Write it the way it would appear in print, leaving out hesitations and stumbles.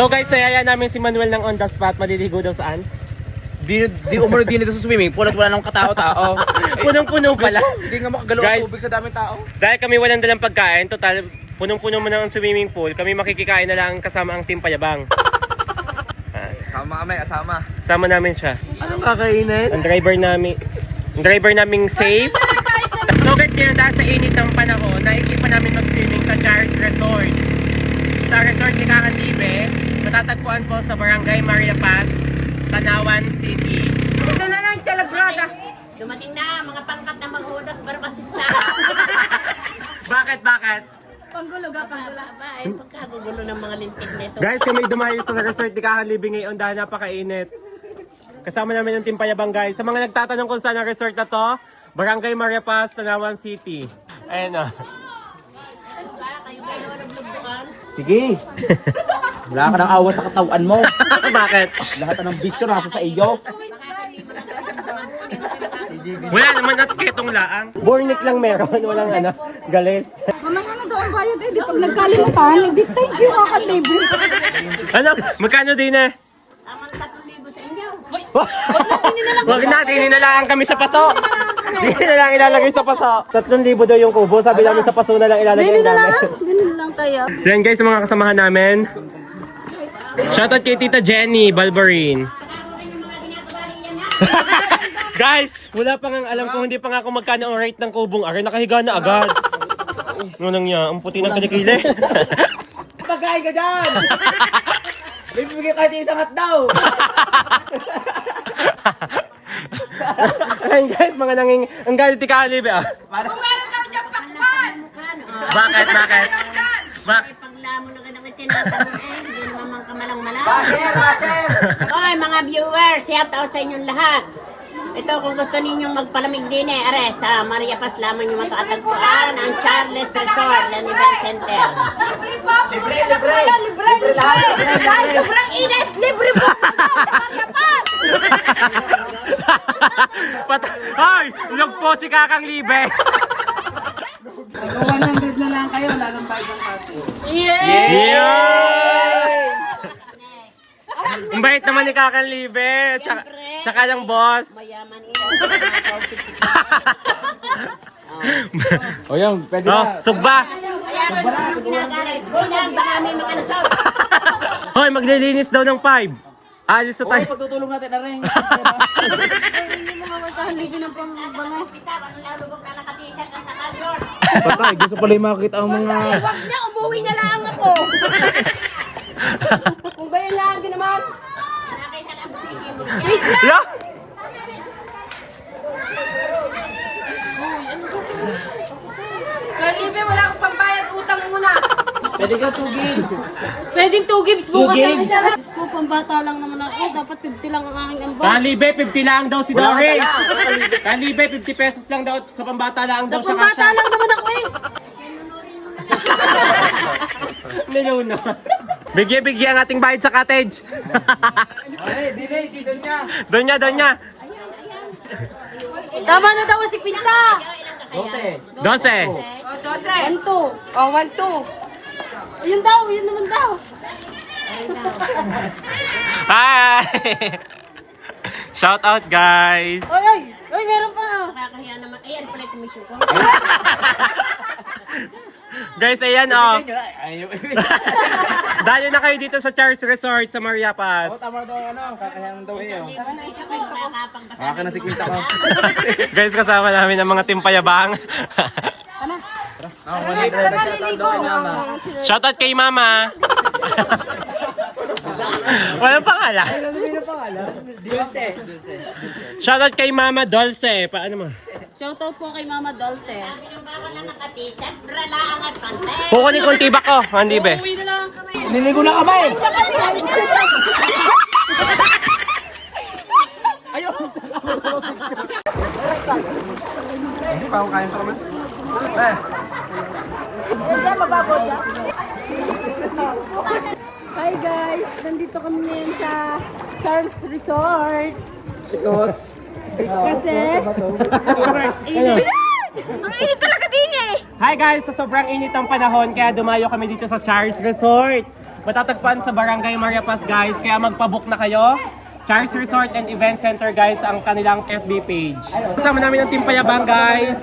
So guys, sayaya namin si Manuel ng on the spot. Maliligo daw saan? Di umano din dito sa swimming pool at wala nang katao-tao. Punong-puno pala. Hindi nga makagalaw Guys, ang tubig sa daming tao. Dahil kami walang dalang pagkain, total punong-puno mo na ang swimming pool. Kami makikikain na lang kasama ang Team Payabang. Kasama kami, kasama. Kasama namin siya. Anong kakainin? Ang driver naming safe. So guys, ngayon dahil sa init ng panahon, naisipan namin mag-swimming sa Charles Resort. Sa resort ni Kakandibe, matatagpuan po sa Barangay Maria Paz, Tanawan City. Ito na lang, Chalagrada. Dumating na mga pangkat na manghudas barbasista. Bakit? Panggulo ga, panggulo. Ay, pagkagugulo ng mga lintik nito. Guys, kami dumayo sa resort ni Kakandibe ngayon dahil napakainit. Kasama namin yung Team Payabang guys. Sa mga nagtatanong kung saan ang resort na to, Barangay Maria Paz, Tanawan City. Ayan o. Sige. Wala ka ng awa sa katawan mo. Bakit? Lahat ng bisyo nasa sa iyo. Wala naman at ketong laang. Bornik lang meron, walang galis. Mamaya na daw ang bayad eh. Di pag nagkalimutan, di thank you Kakandibe. Ano? Magkano din eh? Tamang 3,000 sa inyo. Wag natin, hinilalaan kami sa paso. Hindi na lang ilalagay sa paso. 3,000 daw yung kubo. Sabi namin sa paso na lang ilalagay namin. Ganun lang tayo. Yan guys, sa mga kasamahan namin. Shoutout kay Tita Jenny Balbarin. Guys, wala pa nga alam kung hindi pa nga kung magkano ang rate ng kubong. Aray, nakahiga na agad. Ngunang niya, ang puti ng kilikili. Pagkain ka dyan! May bibigyan kahit isang hotdog! Ayun guys, mga nanging... Ang galit ni Kalib ah. Kung meron kami dyan pakwan! Bakit? Ay, paglamo na ka na tinatanong eh. Hindi naman mang kamalang-malang. Baser! Oy, mga viewers, shout out sa inyong lahat. Ito, kung gusto ninyong magpalamig din eh, are, sa Maria Paz lamang yung matatagpuan ang Charles Resort and Event Center. Libre po! Libre lahat! Dahil sobrang init, libre po! Hoy! Log po si Kakang Libe! 100 na lang kayo, lalang bayad ng party. Yay! Ang bait naman ni Kakang Libe. Tsaka lang boss. Mayaman O yan, pwede Oh, na. sugba! Mayaman na kinakalit. Huwag na, baka may makanasal. Hoy, maglilinis daw ng 5. Alis na Oy, tayo. pagtutulong natin na rin. Hindi mo mga Kakandibe ng pambango. Isa, anong lalubog na naka-t-shirt at naka-short. Patay, gusto pala yung makakita ang mga... Huwag na, umuwi na lang ako. Kung ganyan lang din naman. Nakita na ang busisi mo. Wait lang! Yeah. Kakandibe, wala akong pambayad, utang muna. Pwede ka 2 games. Pwedeng 2 gigs bukas. 2 gigs. Diyos ko, pambata lang naman ako. Dapat 50 lang ang aking ambag. Kalibe, 50 lang daw si Wala ka Doris. tala. Kalibe, 50 pesos lang daw sa pambata lang daw Sa siya pambata kasya. lang naman ako eh. Niluno. Bigyan ang ating bayad sa cottage. Ay, dito niya. Doon niya. Tama na daw si Pinta. 12. 1-2. Oh, 1-2. Ayun daw, yun naman daw. Hi! Shout out guys. Oy, meron pa. Nakakahiya naman. Ayan pala yung commission ko. Guys, ayan oh. Ayaw. Dahil na kayo dito sa Charles Resort sa Maria Paz. Tama daw kakayanan daw iyo. Nakakapangbasa. Baka na si Quinta ko. Guys, kasama namin ang mga Team Payabang. Shout out kay Mama. Walang pangalan. Dulce. Shout out kay Mama Dolce. Paano mo? Shoutout po kay Mama Dulce. Sabi nung baka lang naka-t-shirt, bralaang at pante. Kukunin kong tibak ko, hindi be. Uwi na lang kami. Niligo na kamay. Hindi pa ako kain sa kamay. Hi guys, nandito kami ngayon sa Charles Resort. Kasi, ang init talaga din eh. Hi guys, sa sobrang init ng panahon, kaya dumayo kami dito sa Charles Resort. Matatagpuan sa Barangay Maria Paz, guys. Kaya magpabook na kayo. Charles Resort and Event Center, guys, ang kanilang FB page. Kasama namin ang Team Payabang, guys.